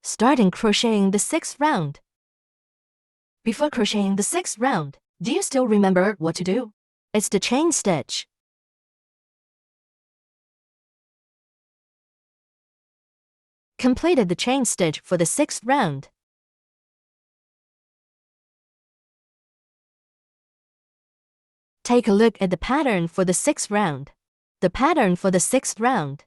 Starting crocheting the 6th round. Before crocheting the 6th round, do you still remember what to do? It's the chain stitch. Completed the chain stitch for the 6th round. Take a look at the pattern for the 6th round. The pattern for the 6th round.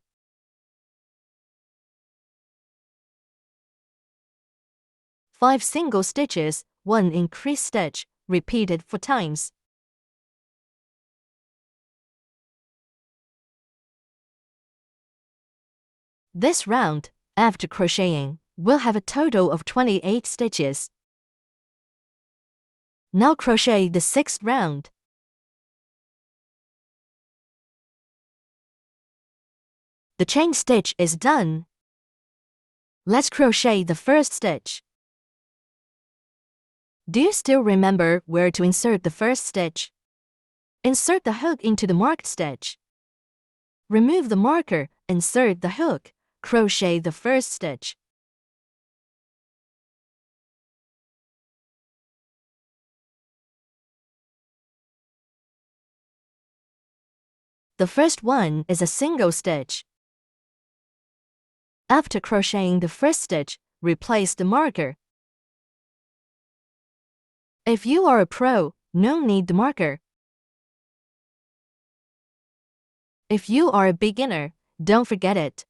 5 single stitches, 1 increase stitch, repeated 4 times. This round, after crocheting, will have a total of 28 stitches. Now crochet the 6th round. The chain stitch is done. Let's crochet the 1st stitch. Do you still remember where to insert the 1st stitch? Insert the hook into the marked stitch. Remove the marker, insert the hook, crochet the 1st stitch. The first one is a single stitch. After crocheting the 1st stitch, replace the marker. If you are a pro, no need the marker. If you are a beginner, don't forget it.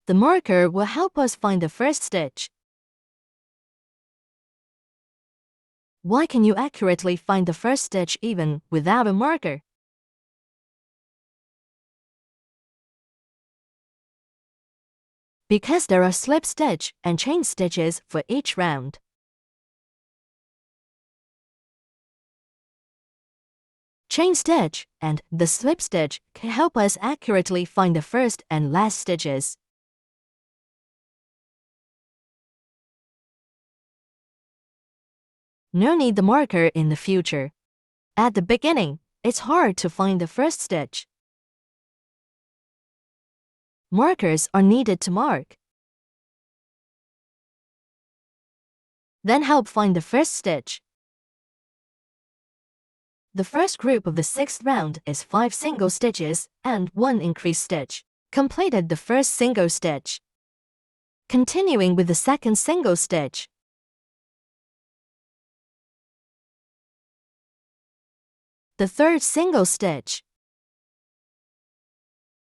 The marker will help us find the 1st stitch. Why can you accurately find the 1st stitch even without a marker? Because there are slip stitch and chain stitches for each round. Chain stitch and the slip stitch can help us accurately find the 1st and last stitches. No need the marker in the future. At the beginning, it's hard to find the 1st stitch. Markers are needed to mark. Then help find the 1st stitch. The first group of the 6th round is 5 single stitches and 1 increase stitch. Completed the 1st single stitch. Continuing with the 2nd single stitch. The 3rd single stitch.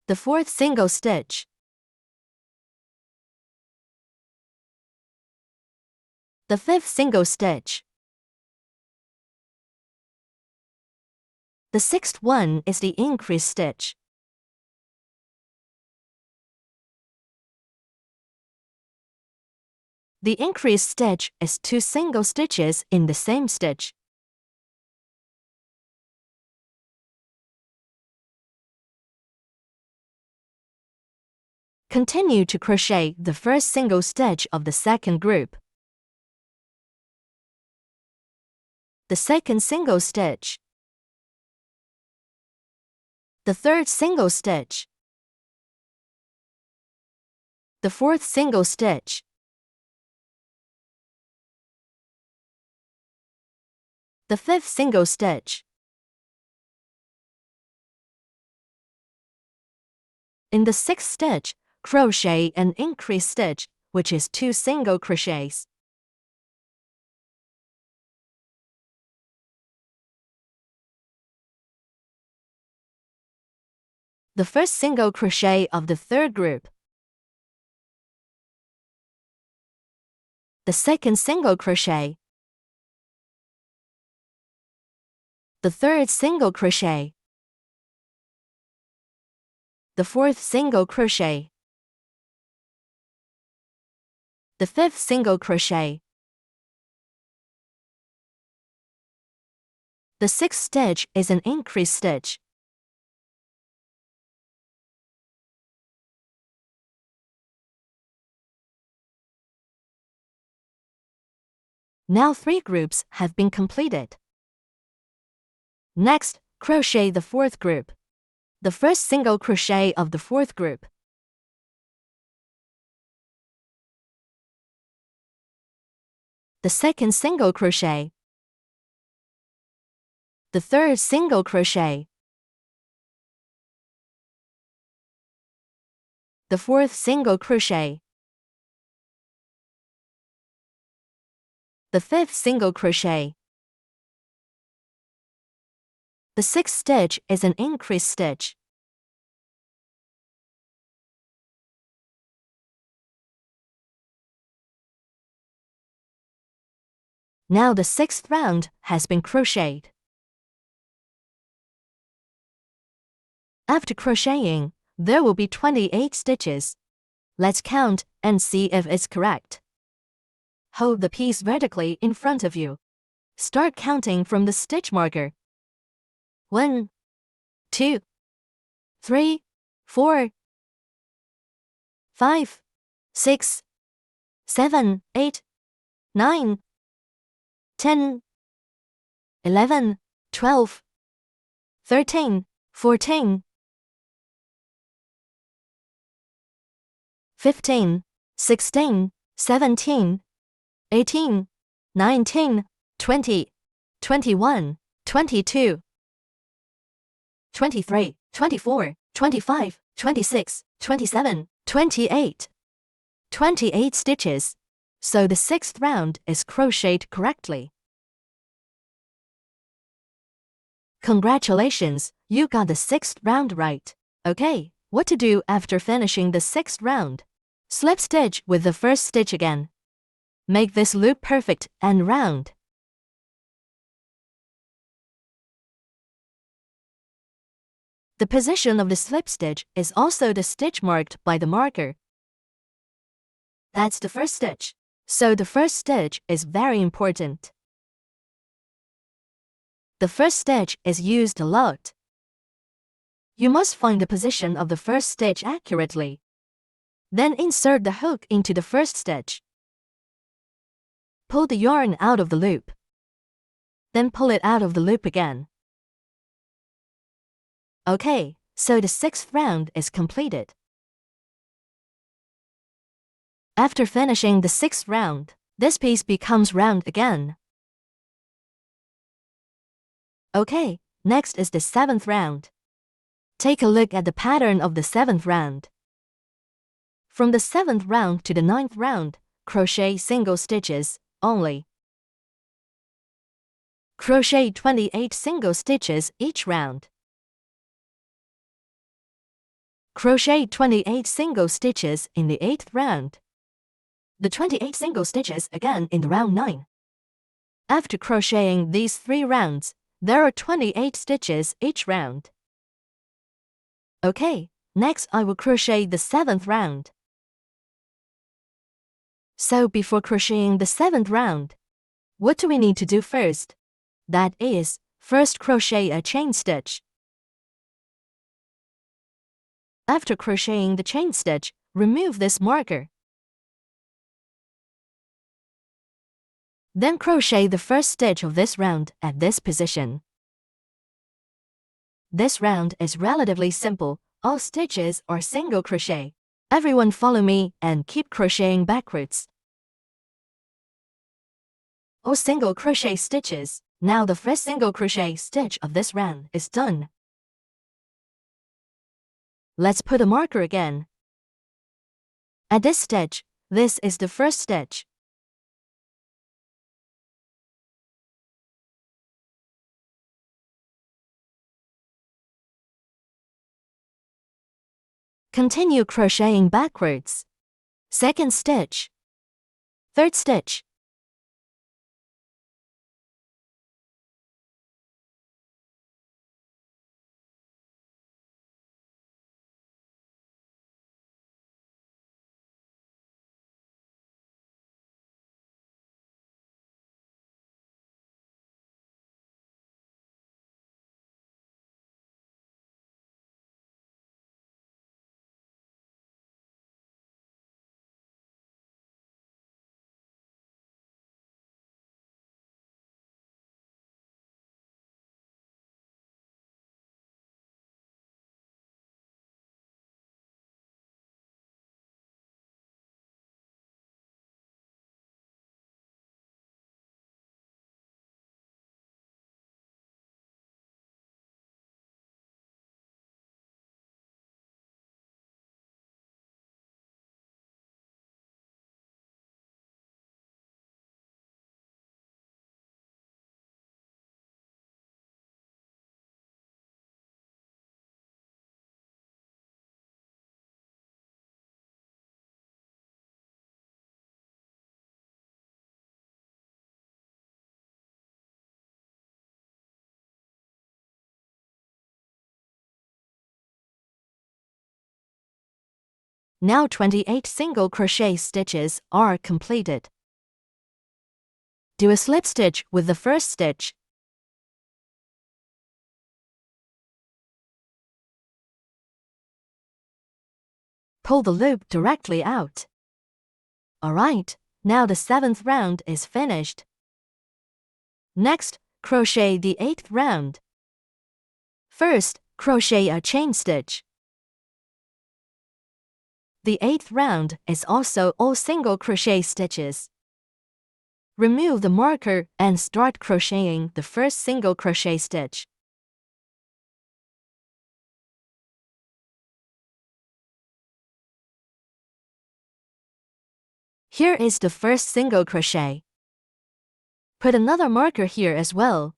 The 4th single stitch. The 5th single stitch. The 6th one is the increase stitch. The increase stitch is 2 single stitches in the same stitch. Continue to crochet the 1st single stitch of the 2nd group. The 2nd single stitch. The 3rd single stitch. The 4th single stitch. The 5th single stitch. In the 6th stitch, crochet an increase stitch, which is 2 single crochets. The 1st single crochet of the 3rd group. The 2nd single crochet. The 3rd single crochet. The 4th single crochet. The 5th single crochet. The 6th stitch is an increase stitch. Now 3 groups have been completed. Next, Crochet the fourth group. The first single crochet of the fourth group. The second single crochet. The third single crochet. The fourth single crochet. The fifth single crochet. The sixth stitch is an increase stitch. Now the sixth round has been crocheted. After crocheting, there will be 28 stitches. Let's count and see if it's correct. Hold the piece vertically in front of you. Start counting from the stitch marker. 1, 2, 3, 4, 5, 6, 7, 8, 9, 10, 11, 12, 13, 14, 15, 16, 17, 18, 19, 20, 21, 22, 23, 24, 25, 26, 27, 28. 28 stitches. So the sixth round is crocheted correctly. Congratulations, you got the sixth round right. Okay, what to do after finishing the sixth round? Slip stitch with the first stitch again. Make this loop perfect and round. The position of the slip stitch is also the stitch marked by the marker. That's the first stitch. So the first stitch is very important. The first stitch is used a lot. You must find the position of the first stitch accurately. Then insert the hook into the first stitch. Pull the yarn out of the loop. Then pull it out of the loop again. Okay, so the sixth round is completed. After finishing the sixth round, this piece becomes round again. Okay, next is the seventh round. Take a look at the pattern of the seventh round. From the seventh round to the ninth round, crochet single stitches only. Crochet 28 single stitches each round. Crochet 28 single stitches in the eighth round. The 28 single stitches again in the round 9. After crocheting these 3 rounds, there are 28 stitches each round. Okay, next I will crochet the 7th round. So before crocheting the 7th round, what do we need to do first? That is, first crochet a chain stitch. After crocheting the chain stitch, remove this marker. Then crochet the first stitch of this round at this position. This round is relatively simple. All stitches are single crochet. Everyone follow me and keep crocheting backwards. All single crochet stitches. Now the first single crochet stitch of this round is done. Let's put a marker again. At this stitch, this is the first stitch. Continue crocheting backwards. Second stitch. Third stitch. Now 28 single crochet stitches are completed. Do a slip stitch with the first stitch. Pull the loop directly out. Alright, now the 7th round is finished. Next, crochet the 8th round. First, crochet a chain stitch. The 8th round is also all single crochet stitches. Remove the marker and start crocheting the first single crochet stitch. Here is the first single crochet. Put another marker here as well.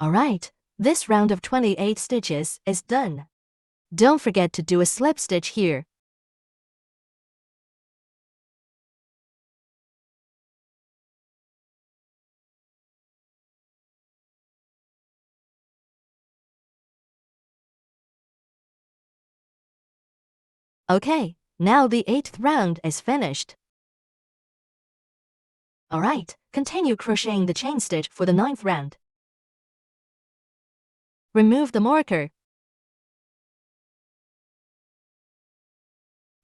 Alright, this round of 28 stitches is done. Don't forget to do a slip stitch here. Okay, now the 8th round is finished. Alright, continue crocheting the chain stitch for the 9th round. Remove the marker.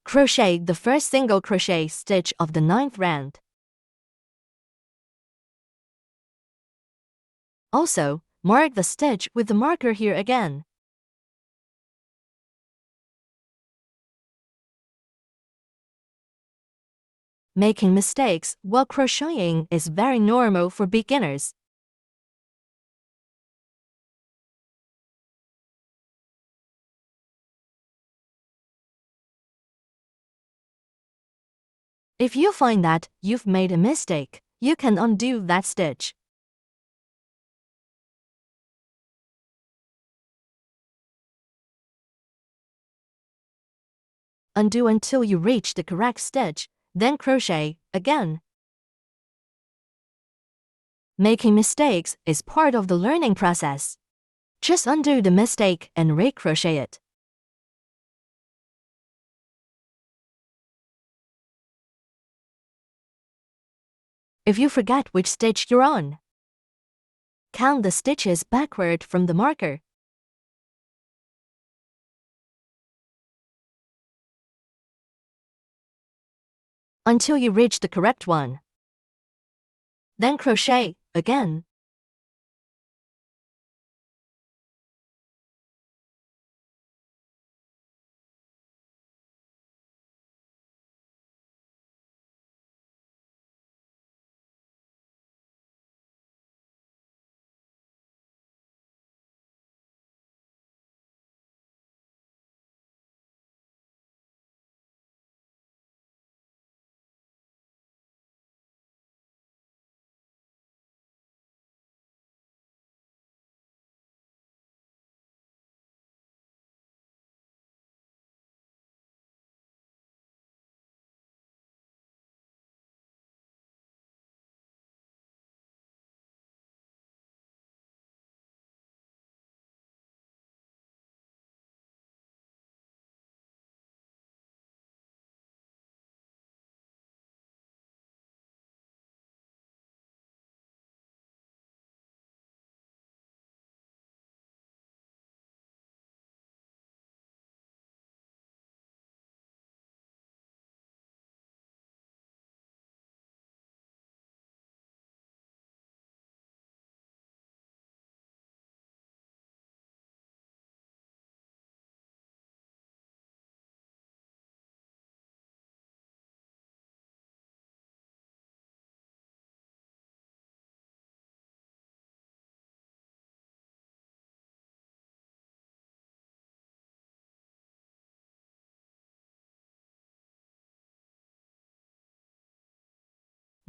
Crochet the first single crochet stitch of the 9th round. Also, mark the stitch with the marker here again. Making mistakes while crocheting is very normal for beginners. If you find that you've made a mistake, you can undo that stitch. Undo until you reach the correct stitch, then crochet again. Making mistakes is part of the learning process. Just undo the mistake and recrochet it. If you forget which stitch you're on, count the stitches backward from the marker. Until you reach the correct one. Then crochet again.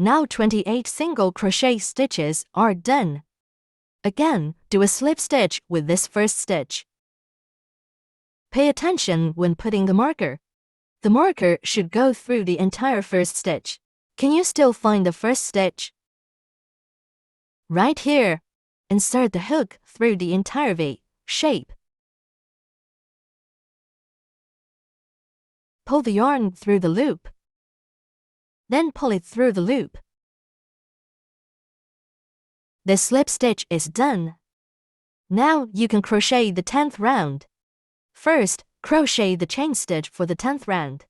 Now 28 single crochet stitches are done. Again, do a slip stitch with this first stitch. Pay attention when putting the marker. The marker should go through the entire first stitch. Can you still find the first stitch? Right here. Insert the hook through the entire V shape. Pull the yarn through the loop. Then pull it through the loop. The slip stitch is done. Now you can crochet the 10th round. First, crochet the chain stitch for the 10th round.